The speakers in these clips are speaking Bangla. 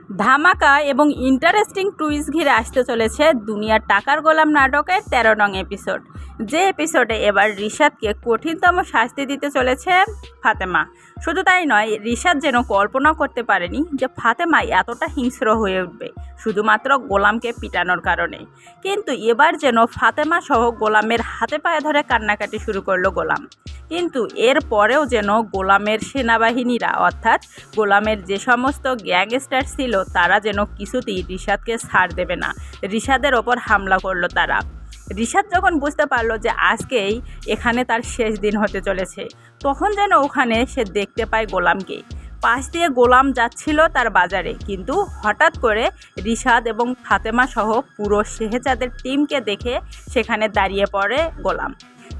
ধামাকা এবং ইন্টারেস্টিং টুইস্ট ঘিরে আসতে চলেছে দুনিয়ার টাকার গোলাম নাটকের ১৩ নং এপিসোড। যে এপিসোডে এবার রিশাদকে কঠিনতম শাস্তি দিতে চলেছে ফাতেমা। শুধু তাই নয়, রিশাদ যেন কল্পনা করতে পারেনি যে ফাতেমা এতটা হিংস্র হয়ে উঠবে শুধুমাত্র গোলামকে পিটানোর কারণে। কিন্তু এবার যেন ফাতেমা সহ গোলামের হাতে পায়ে ধরে কান্নাকাটি শুরু করলো গোলাম। কিন্তু এর পরেও যেন গোলামের সেনাবাহিনীরা অর্থাৎ গোলামের যে সমস্ত গ্যাংস্টার ছিল তারা যেন কিছুতেই রিশাদকে ছাড় দেবে না, রিশাদের ওপর হামলা করলো তারা। রিশাদ যখন বুঝতে পারলো যে আজকেই এখানে তার শেষ দিন হতে চলেছে, তখন যেন ওখানে সে দেখতে পায় গোলামকে। পাশ দিয়ে গোলাম যাচ্ছিল তার বাজারে, কিন্তু হঠাৎ করে রিশাদ এবং ফাতেমা সহ পুরো শেহজাদের টিমকে দেখে সেখানে দাঁড়িয়ে পড়ে গোলাম।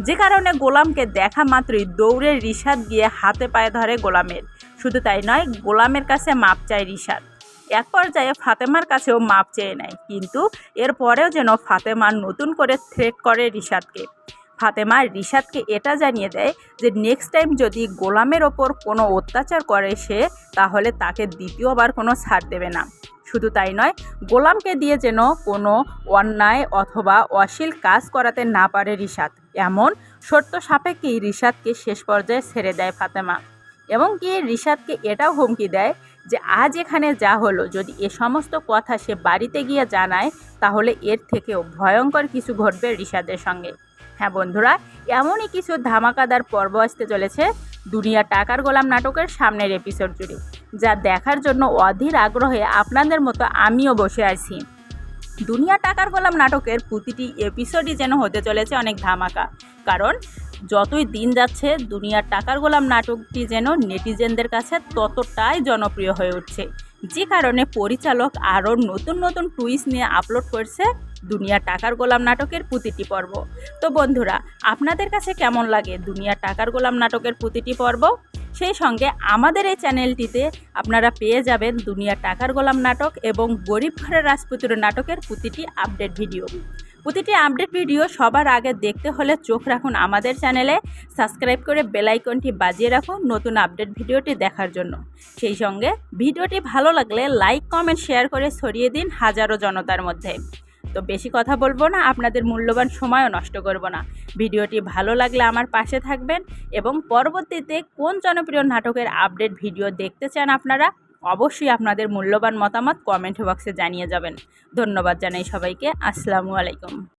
যে কারণে গোলামকে দেখা মাত্রই দৌড়ে রিশাদ গিয়ে হাতে পায়ে ধরে গোলামের। শুধু তাই নয়, গোলামের কাছে মাপ চায় রিশাদ। এক পর্যায়ে ফাতেমার কাছেও মাপ চেয়ে নেয়, কিন্তু এরপরেও যেন ফাতেমা নতুন করে থ্রেট করে রিশাদকে। ফাতেমা রিশাদকে এটা জানিয়ে দেয় যে নেক্সট টাইম যদি গোলামের ওপর কোনো অত্যাচার করে সে, তাহলে তাকে দ্বিতীয়বার কোনো ছাড় দেবে না। শুধু তাই নয়, গোলামকে দিয়ে যেন কোনো অন্যায় অথবা অশ্লীল কাজ করাতে না পারে রিশাদ, এমন শর্ত সাপেক্ষেই রিশাদকে শেষ পর্যায়ে ছেড়ে দেয় ফাতেমা। এবং কি রিশাদকে এটাও হুমকি দেয় যে আজ এখানে যা হলো, যদি এ সমস্ত কথা সে বাড়িতে গিয়ে জানায় তাহলে এর থেকেও ভয়ঙ্কর কিছু ঘটবে রিশাদের সঙ্গে। হ্যাঁ বন্ধুরা, এমনই কিছু ধামাকাদার পর্ব আসতে চলেছে দুনিয়া টাকার গোলাম নাটকের সামনের এপিসোড জুড়ে, যা দেখার জন্য অধীর আগ্রহে আপনাদের মতো আমিও বসে আছি। দুনিয়া টাকার গোলাম নাটকের প্রতিটি এপিসোডই যেন হতে চলেছে অনেক ধামাকা, কারণ যতই দিন যাচ্ছে দুনিয়ার টাকার গোলাম নাটকটি যেন নেটিজেনদের কাছে ততটাই জনপ্রিয় হয়ে উঠছে। যে কারণে পরিচালক আরও নতুন নতুন টুইস্ট নিয়ে আপলোড করছে দুনিয়া টাকার গোলাম নাটকের প্রতিটি পর্ব। তো বন্ধুরা, আপনাদের কাছে কেমন লাগে দুনিয়া টাকার গোলাম নাটকের প্রতিটি পর্ব? সেই সঙ্গে আমাদের এই চ্যানেলটিতে আপনারা পেয়ে যাবেন দুনিয়া টাকার গোলাম নাটক এবং গরিব ঘরের রাজপুত্র নাটকের প্রতিটি আপডেট ভিডিও। প্রতিটি আপডেট ভিডিও সবার আগে দেখতে হলে চোখ রাখুন আমাদের চ্যানেলে, সাবস্ক্রাইব করে বেল আইকনটি বাজিয়ে রাখুন নতুন আপডেট ভিডিওটি দেখার জন্য। সেই সঙ্গে ভিডিওটি ভালো লাগলে লাইক কমেন্ট শেয়ার করে ছড়িয়ে দিন হাজারো জনতার মধ্যে। তো বেশি কথা বলবো না, আপনাদের মূল্যবান সময়ও নষ্ট করব না। ভিডিওটি ভালো লাগলে আমার পাশে থাকবেন এবং পরবর্তীতে কোন জনপ্রিয় নাটকের আপডেট ভিডিও দেখতে চান আপনারা অবশ্যই আপনাদের মূল্যবান মতামত কমেন্ট বক্সে জানিয়ে যাবেন। ধন্যবাদ জানাই সবাইকে। আসসালামু আলাইকুম।